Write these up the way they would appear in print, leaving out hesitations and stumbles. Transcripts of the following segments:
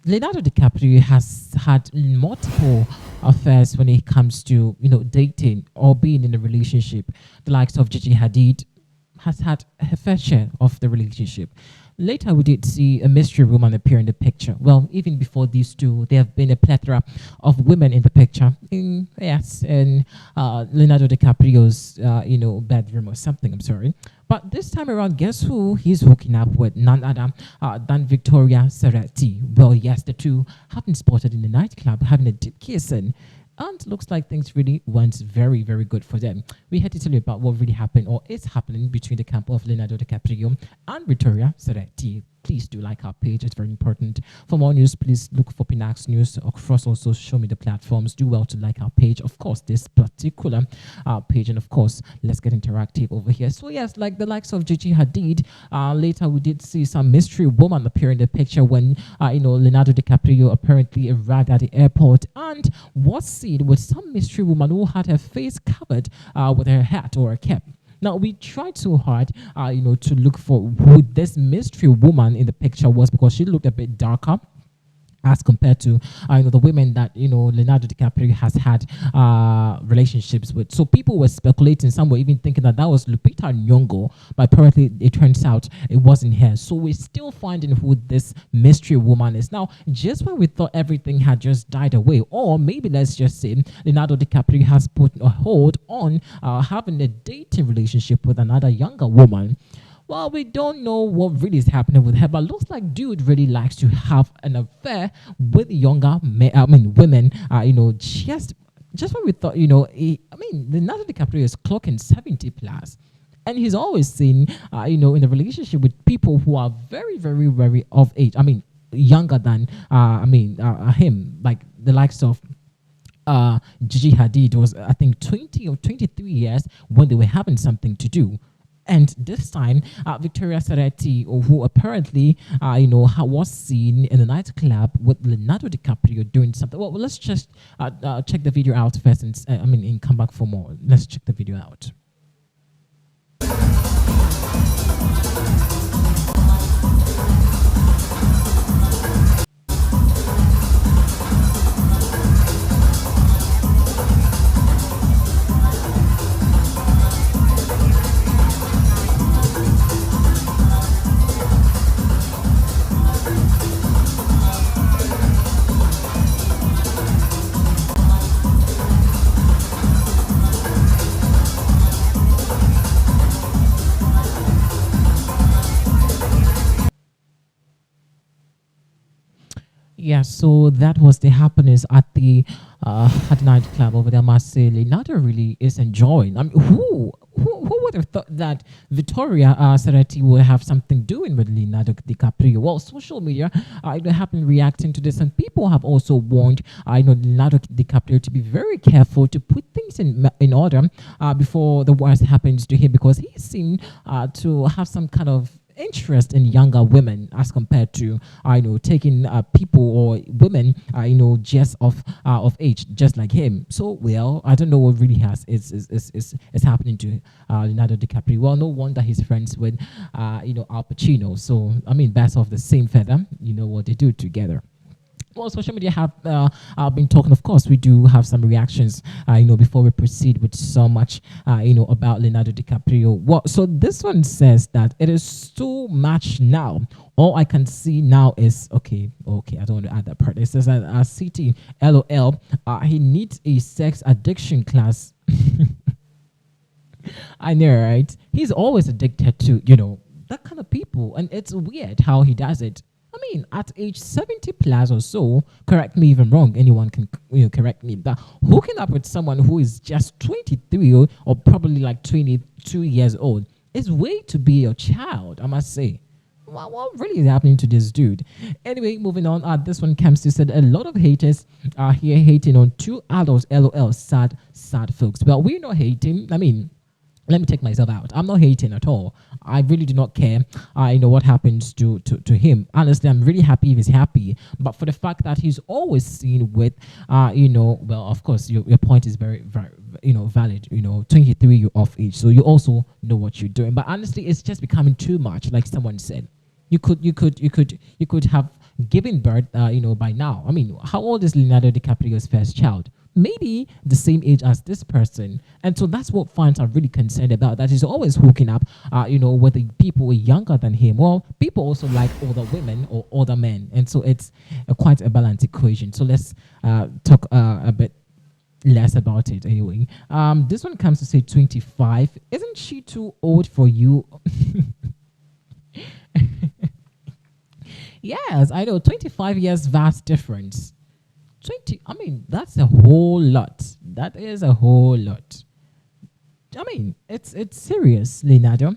Leonardo DiCaprio has had multiple affairs when it comes to dating or being in a relationship. The likes of Gigi Hadid has had her fair share of the relationship. Later, we did see a mystery woman appear in the picture. Well, even before these two, there have been a plethora of women in the picture. In Leonardo DiCaprio's bedroom or something. I'm sorry, but this time around, guess who he's hooking up with? None other than Vittoria Ceretti. Well, yes, the two have been spotted in the nightclub having a deep kiss, and looks like things really went very, very good for them. We had to tell you about what really happened or is happening between the camp of Leonardo DiCaprio and Vittoria Ceretti. Please do like our page, it's very important. For more news, please look for Pinax News across all social media platforms. Do well to like our page, of course, this particular page, and of course, let's get interactive over here. So yes, like the likes of Gigi Hadid, later we did see some mystery woman appear in the picture when Leonardo DiCaprio apparently arrived at the airport and was seen with some mystery woman who had her face covered with her hat or a cap. Now, we tried so hard, to look for who this mystery woman in the picture was, because she looked a bit darker as compared to the women that Leonardo DiCaprio has had relationships with. So people were speculating, some were even thinking that was Lupita Nyong'o, but apparently it turns out it wasn't her. So we're still finding who this mystery woman is. Now, just when we thought everything had just died away, or maybe let's just say Leonardo DiCaprio has put a hold on having a dating relationship with another younger woman. Well, we don't know what really is happening with her, but looks like dude really likes to have an affair with younger women. Just when we thought, Leonardo DiCaprio is clocking 70 plus, and he's always seen, in a relationship with people who are very, very, very of age. Younger than, him, like the likes of Gigi Hadid was, I think, 20 or 23 years when they were having something to do. And this time, Vittoria Ceretti, who apparently, was seen in a nightclub with Leonardo DiCaprio doing something. Well, let's just check the video out first, and come back for more. Let's check the video out. Yeah, so that was the happenings at the nightclub over there. I must say, Leonardo really is enjoying. Who would have thought that Vittoria Ceretti would have something doing with Leonardo DiCaprio? Well, social media have been reacting to this, and people have also warned Leonardo DiCaprio to be very careful, to put things in order before the worst happens to him, because he's seen to have some kind of interest in younger women as compared to taking people or women just of age, just like him. So well, I don't know what really is happening to Leonardo DiCaprio. Well, no wonder he's friends with Al Pacino. So birds of the same feather, what they do together. Well, social media have been talking. Of course, we do have some reactions, before we proceed with so much, about Leonardo DiCaprio. Well, so this one says that it is too much now. All I can see now is, okay, I don't want to add that part. It says that CT, LOL, he needs a sex addiction class. I know, right? He's always addicted to, that kind of people. And it's weird how he does it. At age 70 plus or so, correct me if I'm wrong, anyone can correct me, but hooking up with someone who is just 23 or probably like 22 years old is way to be your child, I must say. What really is happening to this dude? Anyway, moving on. This one comes to said a lot of haters are here hating on two adults. LOL, sad folks. Well, we're not hating. Let me take myself out. I'm not hating at all. I really do not care. What happens to him. Honestly, I'm really happy if he's happy. But for the fact that he's always seen with, well, of course, your point is very, very, valid. 23, you're off age, so you also know what you're doing. But honestly, it's just becoming too much. Like someone said, you could have giving birth, by now. I mean, how old is Leonardo DiCaprio's first child? Maybe the same age as this person. And so that's what fans are really concerned about, that he's always hooking up, with the people younger than him. Well, people also like older women or older men. And so it's quite a balanced equation. So let's talk a bit less about it anyway. This one comes to say 25. Isn't she too old for you? Yes, I know. 25 years, vast difference. 20, I mean, that's a whole lot. That is a whole lot. I mean, it's serious, Leonardo.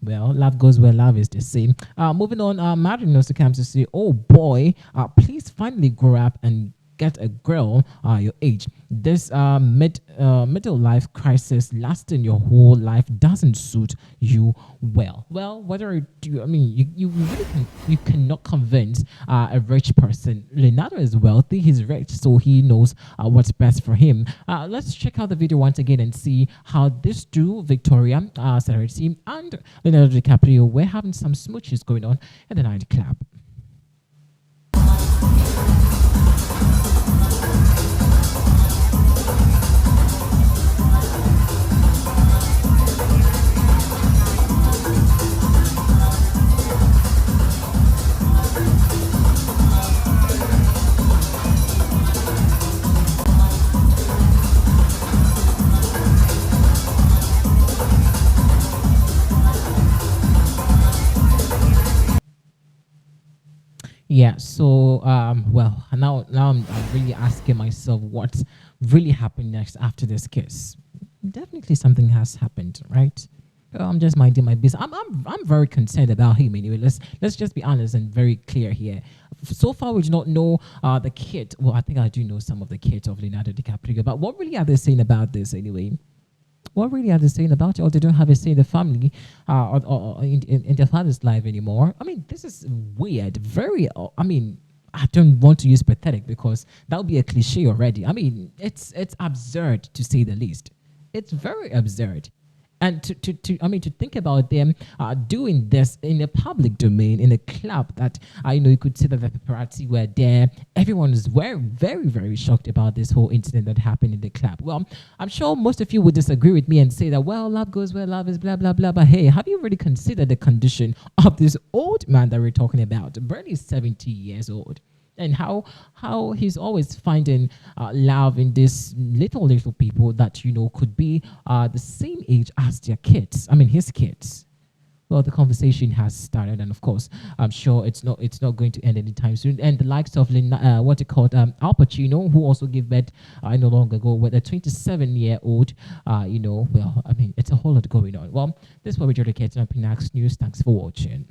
Well, love goes where love is the same. Moving on, Martin also comes to say, oh boy, please finally grow up and get a girl your age. This middle life crisis lasting your whole life doesn't suit you well. Well, whether you really you cannot convince a rich person. Leonardo is wealthy, he's rich, so he knows what's best for him. Let's check out the video once again and see how this two, Victoria Ceretti and Leonardo DiCaprio, were having some smooches going on at the nightclub. Yeah, so now I'm really asking myself what really happened next after this kiss. Definitely something has happened, right? I'm just minding my business. I'm very concerned about him anyway. Let's just be honest and very clear here. So far, we do not know the kid. Well, I think I do know some of the kids of Leonardo DiCaprio, but what really are they saying about this anyway? What really are they saying about it? Or they don't have a say in the family or in their father's life anymore? I mean, this is weird. Very, I don't want to use pathetic because that would be a cliche already. I mean, it's absurd to say the least. It's very absurd. And to think about them doing this in a public domain, in a club that you could see that the paparazzi were there. Everyone is very, very, very shocked about this whole incident that happened in the club. Well, I'm sure most of you would disagree with me and say that, well, love goes where love is, blah, blah, blah. But hey, have you really considered the condition of this old man that we're talking about? Barely 70 years old. And how he's always finding love in these little people that could be the same age as their kids. I mean, his kids. Well, the conversation has started, and of course, I'm sure it's not going to end anytime soon. And the likes of Al Pacino, who also gave birth no long ago with a 27-year-old. Well, I mean, it's a whole lot going on. Well, this is what we're dedicating up in next news. Thanks for watching.